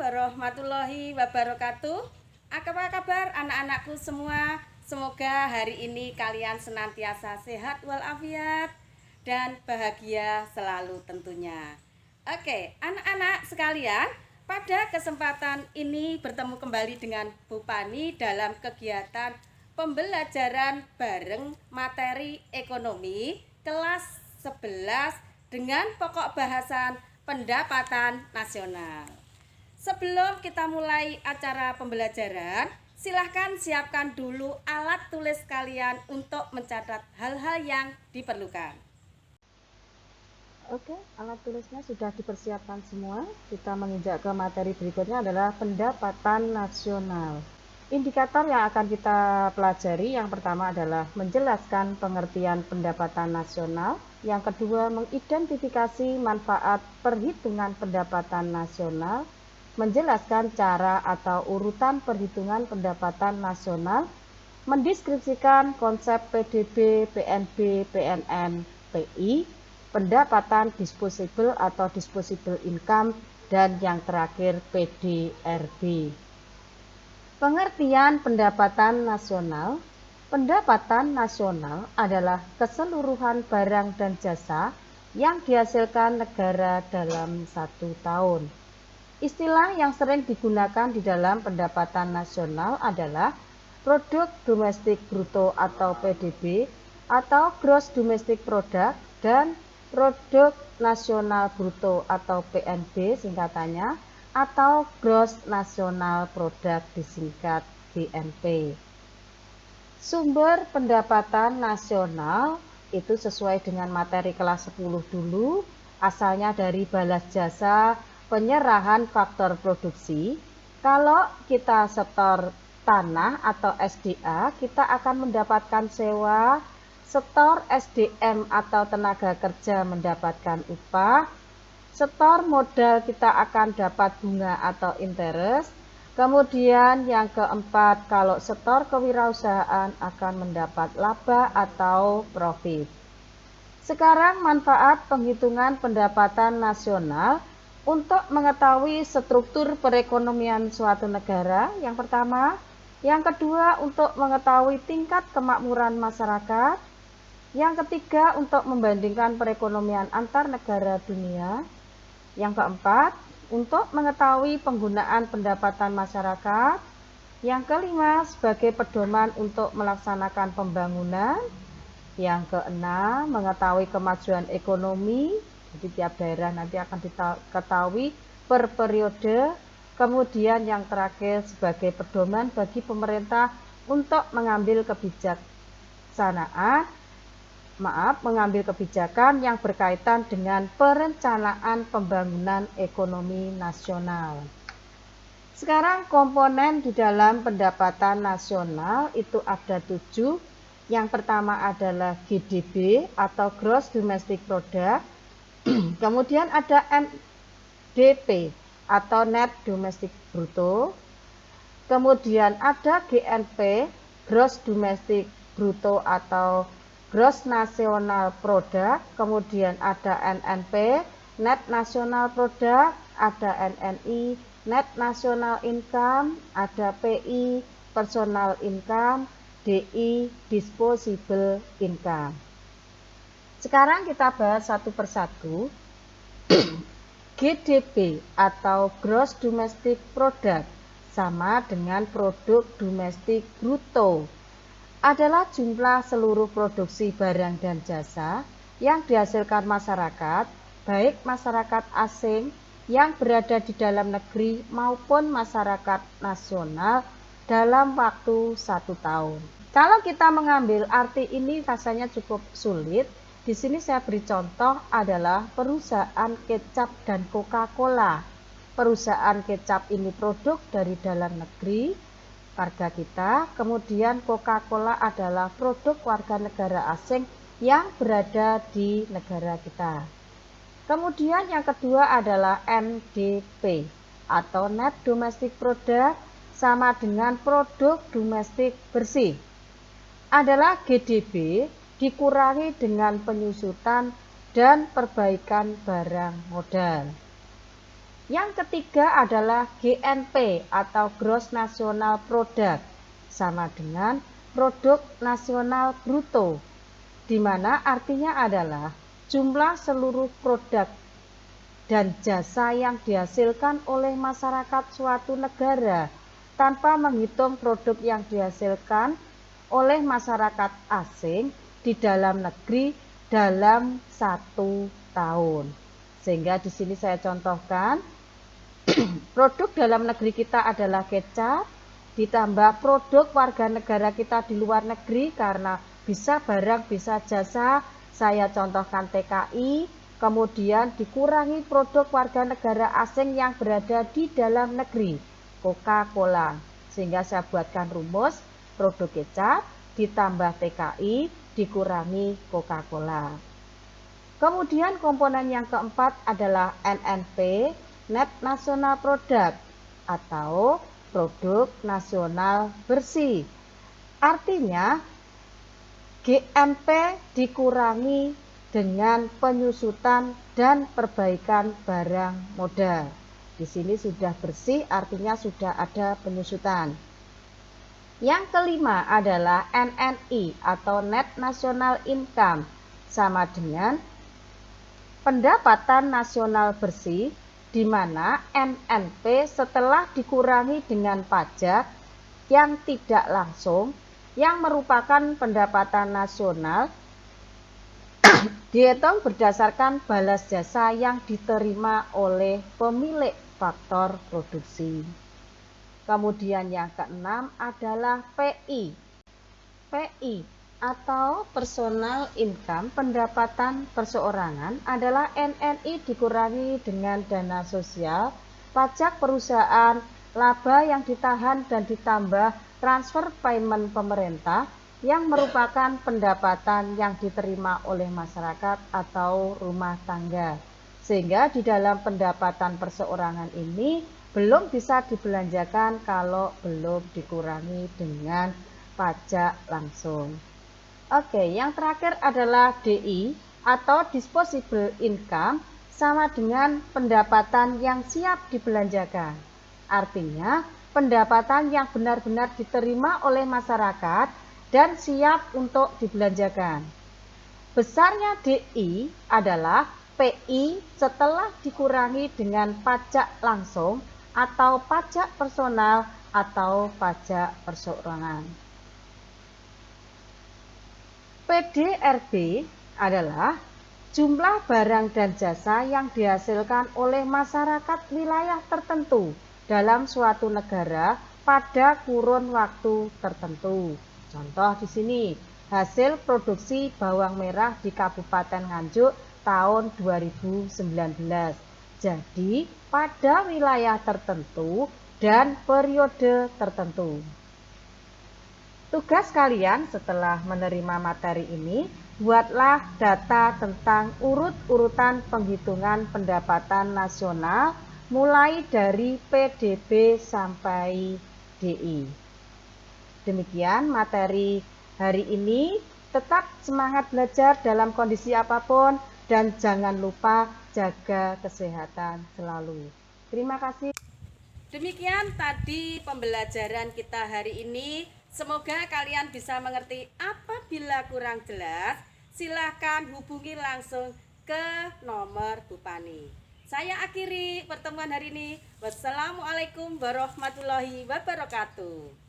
warahmatullahi wabarakatuh. Apa kabar anak-anakku semua? Semoga hari ini kalian senantiasa sehat walafiat dan bahagia selalu tentunya. Oke, anak-anak sekalian, pada kesempatan ini bertemu kembali dengan Bu Pani dalam kegiatan pembelajaran bareng materi ekonomi kelas 11 dengan pokok bahasan pendapatan nasional. Sebelum kita mulai acara pembelajaran, silahkan siapkan dulu alat tulis kalian untuk mencatat hal-hal yang diperlukan. Oke, alat tulisnya sudah dipersiapkan semua. Kita menginjak ke materi berikutnya adalah pendapatan nasional. Indikator yang akan kita pelajari yang pertama adalah menjelaskan pengertian pendapatan nasional. Yang kedua, mengidentifikasi manfaat perhitungan pendapatan nasional, menjelaskan cara atau urutan perhitungan pendapatan nasional, mendeskripsikan konsep PDB, PNB, PNN, PI, pendapatan disposable atau disposable income, dan yang terakhir PDRB. Pengertian pendapatan nasional. Pendapatan nasional adalah keseluruhan barang dan jasa yang dihasilkan negara dalam satu tahun. Istilah yang sering digunakan di dalam pendapatan nasional adalah produk domestik bruto atau PDB atau gross domestic product dan produk nasional bruto atau PNB singkatannya, atau gross national product disingkat GNP. Sumber pendapatan nasional itu sesuai dengan materi kelas 10 dulu, asalnya dari balas jasa penyerahan faktor produksi. Kalau kita setor tanah atau SDA, kita akan mendapatkan sewa. Setor SDM atau tenaga kerja mendapatkan upah. Setor modal kita akan dapat bunga atau interest. Kemudian yang keempat, kalau setor kewirausahaan akan mendapat laba atau profit. Sekarang manfaat penghitungan pendapatan nasional untuk mengetahui struktur perekonomian suatu negara. Yang pertama, yang kedua untuk mengetahui tingkat kemakmuran masyarakat. Yang ketiga untuk membandingkan perekonomian antar negara dunia. Yang keempat untuk mengetahui penggunaan pendapatan masyarakat. Yang kelima sebagai pedoman untuk melaksanakan pembangunan. Yang keenam mengetahui kemajuan ekonomi. Jadi tiap daerah nanti akan diketahui per periode. Kemudian yang terakhir sebagai pedoman bagi pemerintah untuk mengambil kebijakan yang berkaitan dengan perencanaan pembangunan ekonomi nasional. Sekarang komponen di dalam pendapatan nasional itu ada 7. Yang pertama adalah GDP atau Gross Domestic Product. Kemudian ada NDP atau Net Domestic Bruto. Kemudian ada GNP, Gross Domestic Bruto atau Gross National Product. Kemudian ada NNP, Net National Product. Ada NNI, Net National Income. Ada PI, Personal Income. DI, Disposable Income. Sekarang kita bahas satu persatu. GDP atau Gross Domestic Product sama dengan produk domestik bruto, adalah jumlah seluruh produksi barang dan jasa yang dihasilkan masyarakat, baik masyarakat asing yang berada di dalam negeri maupun masyarakat nasional dalam waktu 1 tahun. Kalau kita mengambil arti ini rasanya cukup sulit. Di sini saya beri contoh adalah perusahaan kecap dan Coca-Cola. Perusahaan kecap ini produk dari dalam negeri, warga kita. Kemudian Coca-Cola adalah produk warga negara asing yang berada di negara kita. Kemudian yang kedua adalah NDP atau Net Domestic Product, sama dengan produk domestik bersih. Adalah GDP dikurangi dengan penyusutan dan perbaikan barang modal. Yang ketiga adalah GNP atau Gross National Product, sama dengan produk nasional bruto, di mana artinya adalah jumlah seluruh produk dan jasa yang dihasilkan oleh masyarakat suatu negara tanpa menghitung produk yang dihasilkan oleh masyarakat asing di dalam negeri dalam 1 tahun. Sehingga di sini saya contohkan, produk dalam negeri kita adalah kecap, ditambah produk warga negara kita di luar negeri karena bisa barang, bisa jasa, saya contohkan TKI, kemudian dikurangi produk warga negara asing yang berada di dalam negeri, Coca-Cola. Sehingga saya buatkan rumus, produk kecap ditambah TKI dikurangi Coca-Cola. Kemudian komponen yang keempat adalah NNP, Net National Product, atau produk nasional bersih. Artinya GNP dikurangi dengan penyusutan dan perbaikan barang modal. Di sini sudah bersih, artinya sudah ada penyusutan. Yang kelima adalah NNI atau Net National Income, sama dengan pendapatan nasional bersih, di mana NNP setelah dikurangi dengan pajak yang tidak langsung yang merupakan pendapatan nasional dihitung berdasarkan balas jasa yang diterima oleh pemilik faktor produksi. Kemudian yang keenam adalah PI. PI atau personal income, pendapatan perseorangan, adalah NNI dikurangi dengan dana sosial, pajak perusahaan, laba yang ditahan dan ditambah transfer payment pemerintah yang merupakan pendapatan yang diterima oleh masyarakat atau rumah tangga. Sehingga di dalam pendapatan perseorangan ini belum bisa dibelanjakan kalau belum dikurangi dengan pajak langsung. Oke, yang terakhir adalah DI atau disposable income, sama dengan pendapatan yang siap dibelanjakan. Artinya, pendapatan yang benar-benar diterima oleh masyarakat dan siap untuk dibelanjakan. Besarnya DI adalah PI setelah dikurangi dengan pajak langsung atau pajak personal atau pajak perseorangan. PDRB adalah jumlah barang dan jasa yang dihasilkan oleh masyarakat wilayah tertentu dalam suatu negara pada kurun waktu tertentu. Contoh di sini, hasil produksi bawang merah di Kabupaten Nganjuk tahun 2019. Jadi, pada wilayah tertentu dan periode tertentu. Tugas kalian setelah menerima materi ini, buatlah data tentang urut-urutan penghitungan pendapatan nasional mulai dari PDB sampai DI. Demikian materi hari ini. Tetap semangat belajar dalam kondisi apapun dan jangan lupa jaga kesehatan selalu. Terima kasih. Demikian tadi pembelajaran kita hari ini. Semoga kalian bisa mengerti. Apabila kurang jelas, silahkan hubungi langsung ke nomor Bu Pani. Saya akhiri pertemuan hari ini. Wassalamualaikum warahmatullahi wabarakatuh.